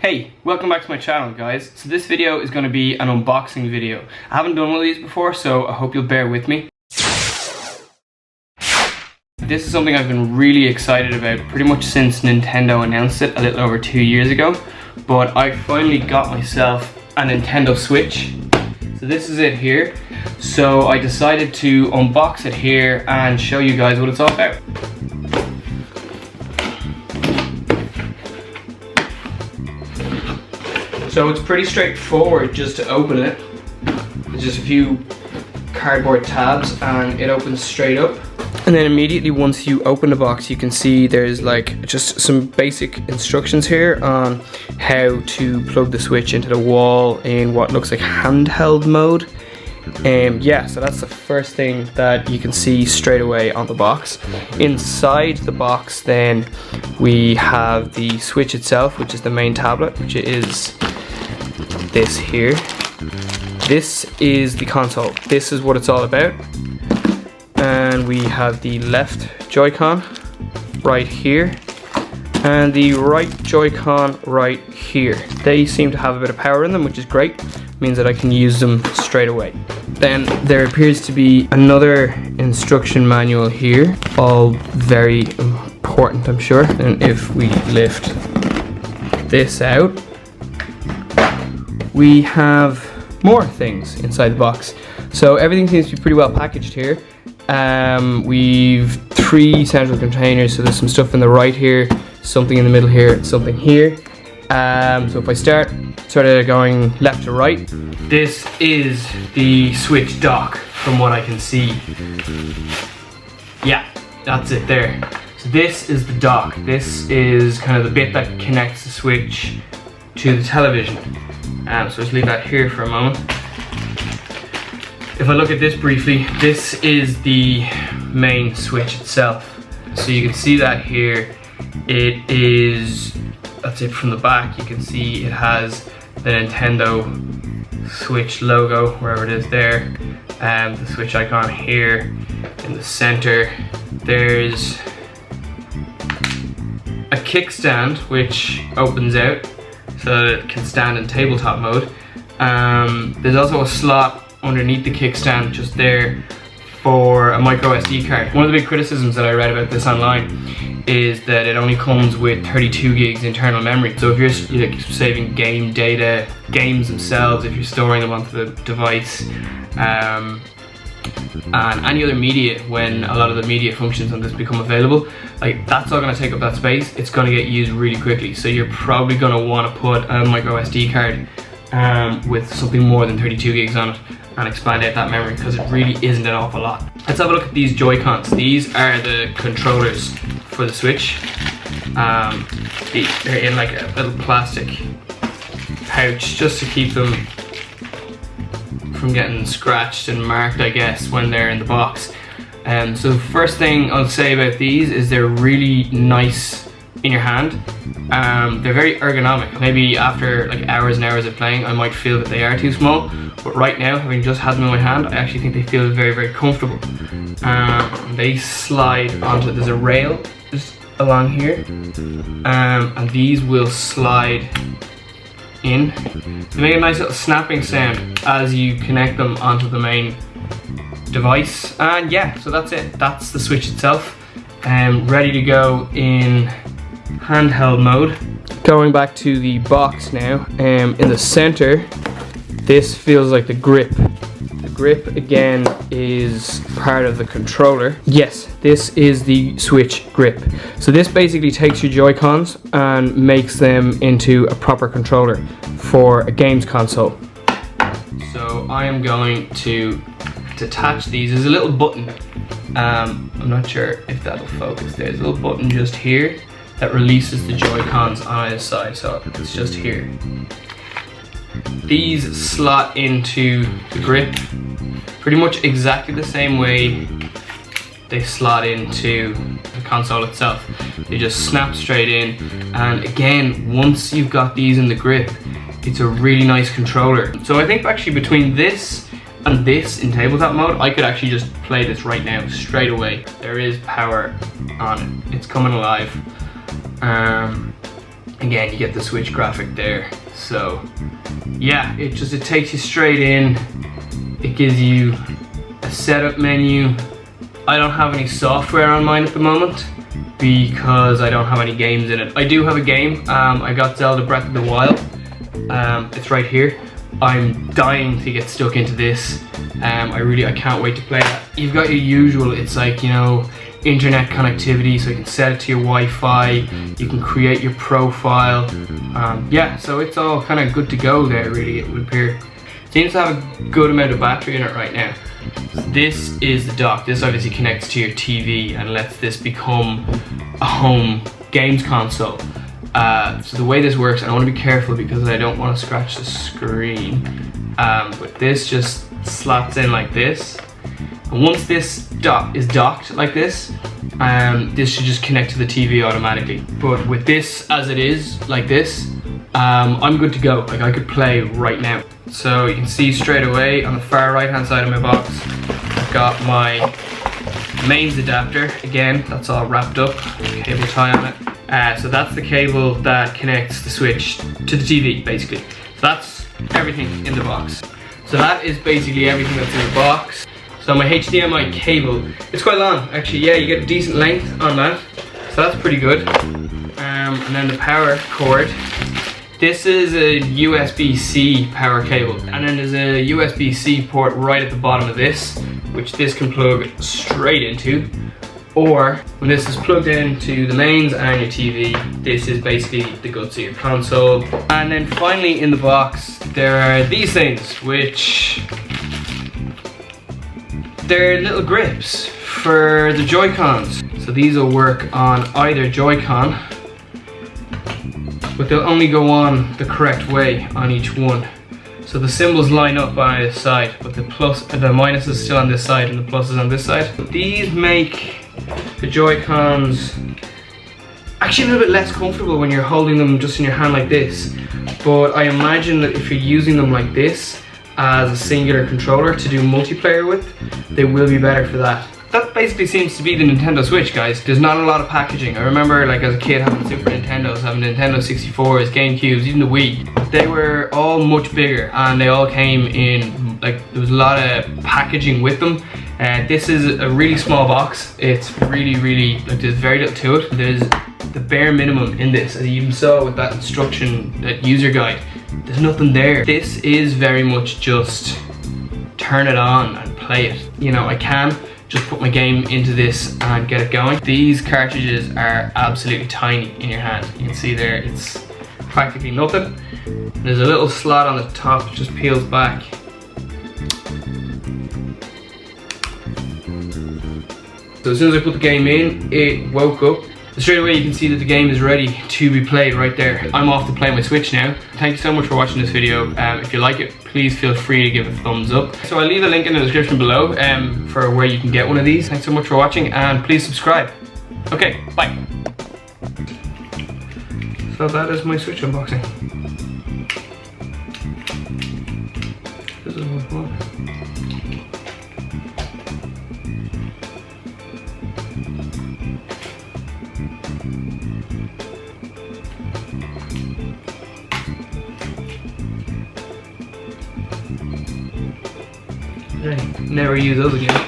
Hey, welcome back to my channel guys. So this video is going to be an unboxing video. I haven't done one of these before, so I hope you'll bear with me. This is something I've been really excited about pretty much since Nintendo announced it a little over 2 years ago. But I finally got myself a Nintendo Switch. So this is it here. So I decided to unbox it here and show you guys what it's all about. So it's pretty straightforward just to open it. There's just a few cardboard tabs and it opens straight up. And then immediately once you open the box, you can see there's like just some basic instructions here on how to plug the Switch into the wall in what looks like handheld mode. Yeah, so that's the first thing that you can see straight away on the box. Inside the box then we have the Switch itself, which is the main tablet, which is this here. This is the console. This is what it's all about. And we have the left Joy-Con right here and the right Joy-Con right here. They seem to have a bit of power in them, which is great. Means that I can use them straight away. Then there appears to be another instruction manual here, all very important, I'm sure. And if we lift this out, we have more things inside the box. So everything seems to be pretty well packaged here. We've 3 central containers, so there's some stuff in the right here, something in the middle here, something here. So if I start sort of going left to right, this is the Switch dock from what I can see. Yeah, that's it there. So this is the dock. This is kind of the bit that connects the Switch to the television. So just leave that here for a moment. If I look at this briefly, this is the main Switch itself. So you can see that here. It is, that's it from the back. You can see it has the Nintendo Switch logo, wherever it is there. The Switch icon here in the center. There's a kickstand which opens out so that it can stand in tabletop mode. There's also a slot underneath the kickstand just there for a micro SD card. One of the big criticisms that I read about this online is that it only comes with 32 gigs internal memory. So if you're like saving game data, games themselves, if you're storing them onto the device, and any other media, when a lot of the media functions on this become available, like that's all going to take up that space. It's going to get used really quickly. So you're probably going to want to put a micro SD card with something more than 32 gigs on it and expand out that memory, because it really isn't an awful lot. Let's have a look at these Joy-Cons. These are the controllers for the Switch. They're in like a little plastic pouch just to keep them from getting scratched and marked, I guess, when they're in the box. So the first thing I'll say about these is they're really nice in your hand. They're very ergonomic. Maybe after like hours and hours of playing I might feel that they are too small, but right now, having just had them in my hand, I actually think they feel very, very comfortable. They slide onto, there's a rail just along here, and these will slide in. They make a nice little snapping sound as you connect them onto the main device. And yeah, so that's it. That's the Switch itself, ready to go in handheld mode. Going back to the box now, in the center, this feels like the grip. The grip again is part of the controller. Yes, this is the Switch grip. So this basically takes your Joy-Cons and makes them into a proper controller for a games console. So I am going to detach these. There's a little button. I'm not sure if that'll focus. There's a little button just here that releases the Joy-Cons on either side, so it's just here. These slot into the grip pretty much exactly the same way they slot into the console itself. They just snap straight in, and again, once you've got these in the grip, it's a really nice controller. So I think actually between this and this in tabletop mode, I could actually just play this right now, straight away. There is power on it. It's coming alive. again, you get the Switch graphic there. So yeah, it takes you straight in. It gives you a setup menu. I don't have any software on mine at the moment because I don't have any games in it. I do have a game. I got Zelda Breath of the Wild. It's right here. I'm dying to get stuck into this. I can't wait to play that. You've got your usual, it's like, you know, internet connectivity, so you can set it to your Wi-Fi, you can create your profile. Yeah, so it's all kind of good to go there, really, it would appear. Seems to have a good amount of battery in it right now. This is the dock. This obviously connects to your TV and lets this become a home games console. So the way this works, and I want to be careful because I don't want to scratch the screen, but this just slots in like this. And once this is docked like this, this should just connect to the TV automatically. But with this as it is, like this, I'm good to go. Like, I could play right now. So you can see straight away on the far right hand side of my box, I've got my mains adapter. Again, that's all wrapped up, cable tie on it. So that's the cable that connects the Switch to the TV, basically. So that's everything in the box. So that is basically everything that's in the box. So my HDMI cable, it's quite long actually. Yeah, you get a decent length on that, so that's pretty good. And then the power cord. This is a USB-C power cable, and then there's a USB-C port right at the bottom of this, which this can plug straight into. Or when this is plugged into the mains and your TV, this is basically the guts of your console. And then finally in the box, there are these things, which they're little grips for the Joy-Cons. So these will work on either Joy-Con, but they'll only go on the correct way on each one. So the symbols line up on either side, but the minus is still on this side and the plus is on this side. These make the Joy-Cons actually a little bit less comfortable when you're holding them just in your hand like this. But I imagine that if you're using them like this as a singular controller to do multiplayer with, they will be better for that. That basically seems to be the Nintendo Switch, guys. There's not a lot of packaging. I remember, like, as a kid having Super Nintendos, having Nintendo 64s, GameCubes, even the Wii. They were all much bigger and they all came in, like, there was a lot of packaging with them. This is a really small box. It's really, like, there's very little to it. There's the bare minimum in this, as you even saw with that instruction, that user guide. There's nothing there. This is very much just turn it on and play it. You know, I can just put my game into this and get it going. These cartridges are absolutely tiny in your hand. You can see there, it's practically nothing. There's a little slot on the top that just peels back. So as soon as I put the game in, it woke up. Straight away you can see that the game is ready to be played right there. I'm off to play my Switch now. Thank you so much for watching this video. If you like it, please feel free to give it a thumbs up. So I'll leave a link in the description below for where you can get one of these. Thanks so much for watching and please subscribe. Okay, bye. So that is my Switch unboxing. This is one. Never use those again.